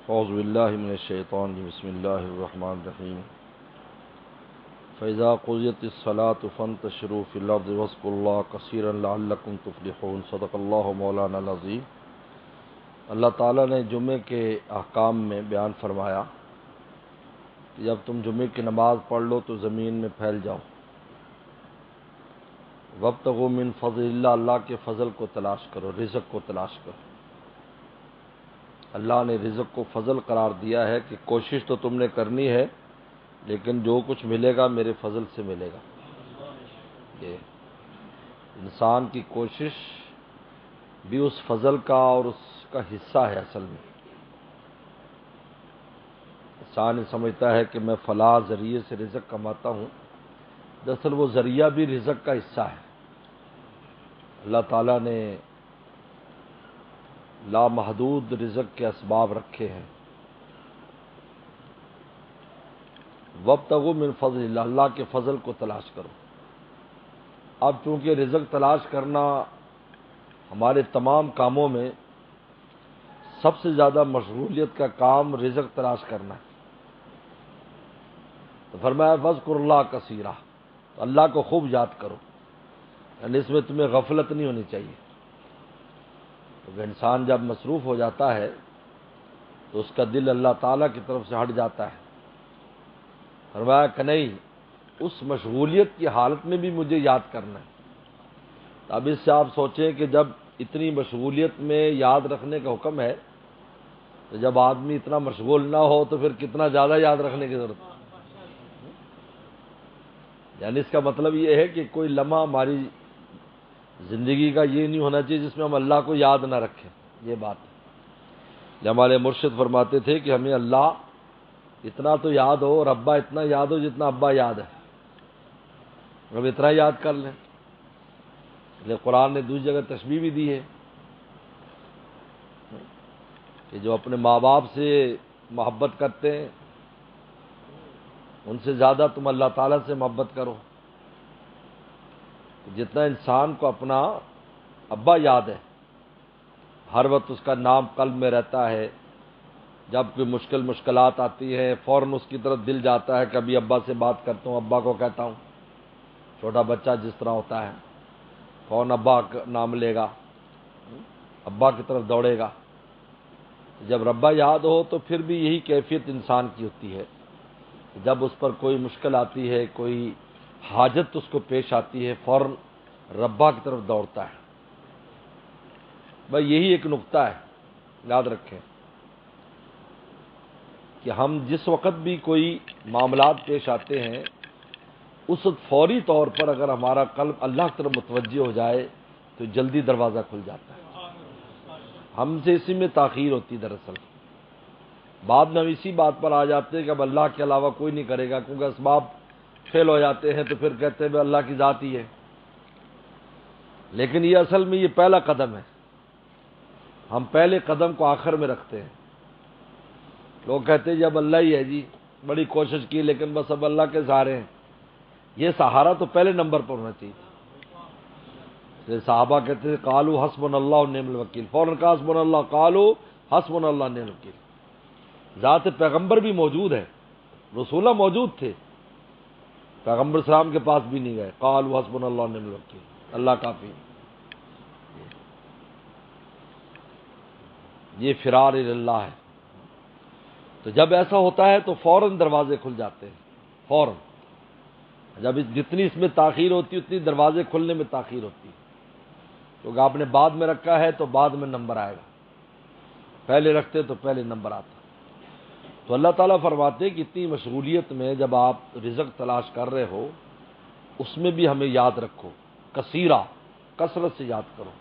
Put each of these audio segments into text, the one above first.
اعوذ باللہ من الشیطان بسم اللہ الرحمن الرحیم فإذا قضیت الصلاة فانتشروا فی الارض واذکروا اللہ کثیرا لعلکم تفلحون صدق اللہ مولانا العظیم۔ اللہ تعالیٰ نے جمعے کے احکام میں بیان فرمایا کہ جب تم جمعے کی نماز پڑھ لو تو زمین میں پھیل جاؤ، وابتغوا من فضل اللہ، اللہ کے فضل کو تلاش کرو، رزق کو تلاش کرو۔ اللہ نے رزق کو فضل قرار دیا ہے کہ کوشش تو تم نے کرنی ہے لیکن جو کچھ ملے گا میرے فضل سے ملے گا۔ یہ انسان کی کوشش بھی اس فضل کا اور اس کا حصہ ہے۔ اصل میں انسان سمجھتا ہے کہ میں فلاں ذریعے سے رزق کماتا ہوں، دراصل وہ ذریعہ بھی رزق کا حصہ ہے۔ اللہ تعالیٰ نے لامحدود رزق کے اسباب رکھے ہیں۔ وابتغوا من فضل اللہ، اللہ کے فضل کو تلاش کرو۔ اب چونکہ رزق تلاش کرنا ہمارے تمام کاموں میں سب سے زیادہ مشغولیت کا کام رزق تلاش کرنا ہے، تو فرمایا فاذکروا اللہ کثیرا، تو اللہ کو خوب یاد کرو، یعنی اس میں تمہیں غفلت نہیں ہونی چاہیے۔ کیونکہ انسان جب مصروف ہو جاتا ہے تو اس کا دل اللہ تعالیٰ کی طرف سے ہٹ جاتا ہے۔ فرمایا کہ نہیں، اس مشغولیت کی حالت میں بھی مجھے یاد کرنا ہے۔ اب اس سے آپ سوچیں کہ جب اتنی مشغولیت میں یاد رکھنے کا حکم ہے تو جب آدمی اتنا مشغول نہ ہو تو پھر کتنا زیادہ یاد رکھنے کی ضرورت ہے۔ یعنی اس کا مطلب یہ ہے کہ کوئی لمحہ ہماری زندگی کا یہ نہیں ہونا چاہیے جس میں ہم اللہ کو یاد نہ رکھیں۔ یہ بات ہے جو ہمارے مرشد فرماتے تھے کہ ہمیں اللہ اتنا تو یاد ہو اور ابا اتنا یاد ہو جتنا ابا یاد ہے، اب اتنا یاد کر لیں۔ لیکن قرآن نے دوسری جگہ تشبیہ بھی دی ہے کہ جو اپنے ماں باپ سے محبت کرتے ہیں ان سے زیادہ تم اللہ تعالیٰ سے محبت کرو۔ جتنا انسان کو اپنا ابا یاد ہے، ہر وقت اس کا نام قلب میں رہتا ہے، جب کوئی مشکلات آتی ہیں فوراً اس کی طرف دل جاتا ہے، کبھی ابا سے بات کرتا ہوں، ابا کو کہتا ہوں۔ چھوٹا بچہ جس طرح ہوتا ہے کون ابا کا نام لے گا، ابا کی طرف دوڑے گا۔ جب ربا یاد ہو تو پھر بھی یہی کیفیت انسان کی ہوتی ہے، جب اس پر کوئی مشکل آتی ہے، کوئی حاجت اس کو پیش آتی ہے، فوراً ربا کی طرف دوڑتا ہے۔ بھائی یہی ایک نقطہ ہے، یاد رکھیں کہ ہم جس وقت بھی کوئی معاملات پیش آتے ہیں اس وقت فوری طور پر اگر ہمارا قلب اللہ کی طرف متوجہ ہو جائے تو جلدی دروازہ کھل جاتا ہے۔ ہم سے اسی میں تاخیر ہوتی دراصل، بعد میں ہم اسی بات پر آ جاتے ہیں کہ اب اللہ کے علاوہ کوئی نہیں کرے گا، کیونکہ اسباب فیل ہو جاتے ہیں تو پھر کہتے ہیں اللہ کی ذات ہی ہے۔ لیکن یہ اصل میں یہ پہلا قدم ہے، ہم پہلے قدم کو آخر میں رکھتے ہیں۔ لوگ کہتے ہیں جب اللہ ہی ہے جی، بڑی کوشش کی لیکن بس اب اللہ کے سہارے ہیں۔ یہ سہارا تو پہلے نمبر پر ہونا چاہیے۔ صحابہ کہتے ہیں قالوا حسبنا اللہ ونعم الوکیل، فوراً کہا حسبنا اللہ، قالوا حسبنا اللہ ونعم الوکیل۔ ذات پیغمبر بھی موجود ہے، رسولہ موجود تھے، پیغمبر اسلام کے پاس بھی نہیں گئے، قالوا حسبنا اللہ ونعم الوکیل، اللہ کافی۔ یہ فرار اللہ ہے۔ تو جب ایسا ہوتا ہے تو فوراً دروازے کھل جاتے ہیں، فوراً۔ جب جتنی اس میں تاخیر ہوتی ہے اتنی دروازے کھلنے میں تاخیر ہوتی ہے، کیونکہ آپ نے بعد میں رکھا ہے تو بعد میں نمبر آئے گا، پہلے رکھتے تو پہلے نمبر آتا۔ تو اللہ تعالیٰ فرماتے ہیں کہ اتنی مشغولیت میں جب آپ رزق تلاش کر رہے ہو اس میں بھی ہمیں یاد رکھو، کثیرہ، کثرت سے یاد کرو۔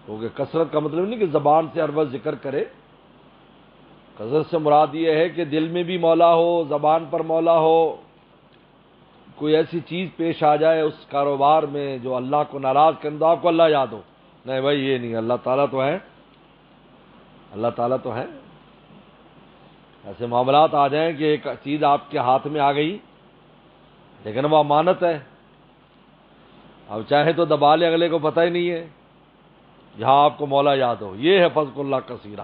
کیونکہ کثرت کا مطلب نہیں کہ زبان سے ہر وقت ذکر کرے، کثرت سے مراد یہ ہے کہ دل میں بھی مولا ہو، زبان پر مولا ہو، کوئی ایسی چیز پیش آ جائے اس کاروبار میں جو اللہ کو ناراض کرے تو آپ کو اللہ یاد ہو۔ نہیں بھائی یہ نہیں، اللہ تعالیٰ تو ہے، اللہ تعالیٰ تو ہے۔ ایسے معاملات آ جائیں کہ ایک چیز آپ کے ہاتھ میں آ گئی لیکن وہ امانت ہے، اب چاہے تو دبا لے، اگلے کو پتہ ہی نہیں ہے، یہاں آپ کو مولا یاد ہو۔ یہ ہے فضل اللہ کثیرہ،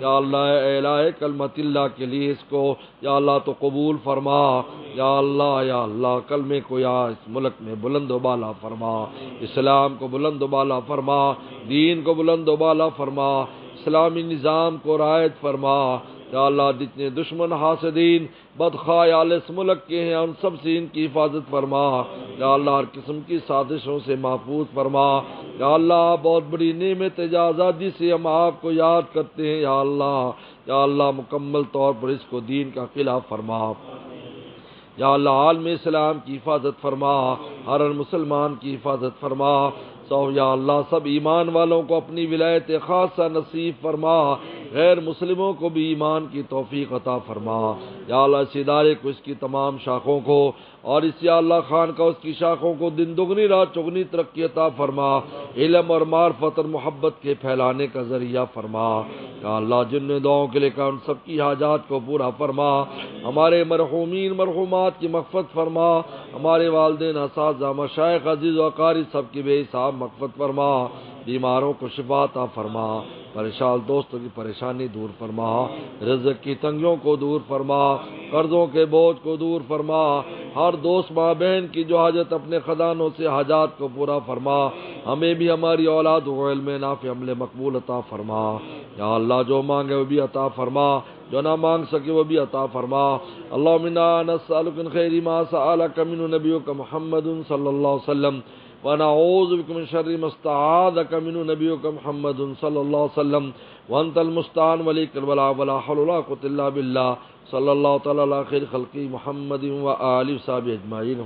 یا اللہ اعلاء کلمت اللہ کے لیے اس کو یا اللہ تو قبول فرما، یا اللہ کلمے کو یا اس ملک میں بلند و بالا فرما، اسلام کو بلند و بالا فرما، دین کو بلند و بالا فرما، اسلامی نظام کو رعایت فرما، یا اللہ جتنے دشمن حاسدین بدخیال اس ملک کے ہیں ان سب سے ان کی حفاظت فرما، یا اللہ ہر قسم کی سازشوں سے محفوظ فرما، یا اللہ بہت بڑی نعمت آزادی سے ہم آپ کو یاد کرتے ہیں، یا اللہ مکمل طور پر اس کو دین کا قلعہ فرما، یا اللہ عالم اسلام کی حفاظت فرما، ہر مسلمان کی حفاظت فرما، یا اللہ سب ایمان والوں کو اپنی ولایت خاصہ نصیب فرما، غیر مسلموں کو بھی ایمان کی توفیق عطا فرما، یا اللہ اس ادارے کو اس کی تمام شاخوں کو اور اس یا اللہ خان کا اس کی شاخوں کو دن دگنی رات چگنی ترقی عطا فرما، علم اور معرفت اور محبت کے پھیلانے کا ذریعہ فرما، یا اللہ جن نے دعاؤں کے لیے کہا ان سب کی حاجات کو پورا فرما، ہمارے مرحومین مرحومات کی مغفرت فرما، ہمارے والدین اساتذہ مشائخ عزیز و اقارب سب کی بے حساب مغفرت فرما، بیماروں کو شفا عطا فرما، پریشان دوستوں کی پریشانی دور فرما، رزق کی تنگیوں کو دور فرما، قرضوں کے بوجھ کو دور فرما، ہر دوست ماں بہن کی جو حاجت اپنے خزانوں سے حاجات کو پورا فرما، ہمیں بھی ہماری اولاد کو علم نافع عمل مقبول عطا فرما، یا اللہ جو مانگے وہ بھی عطا فرما، جو نہ مانگ سکے وہ بھی عطا فرما، اللہم انا نسألک من خیر ما سألک من نبیک محمد صلی اللہ علیہ وسلم ونعوذ بک من شر ما استعاذک من نبیک محمد صلی اللہ علیہ وسلم وانت المستعان ولیک البلاغ ولا حول ولا قوة الا باللہ صلی اللہ تعالی علی خیر خلقی محمد و آلہ و صحبہ اجمعین۔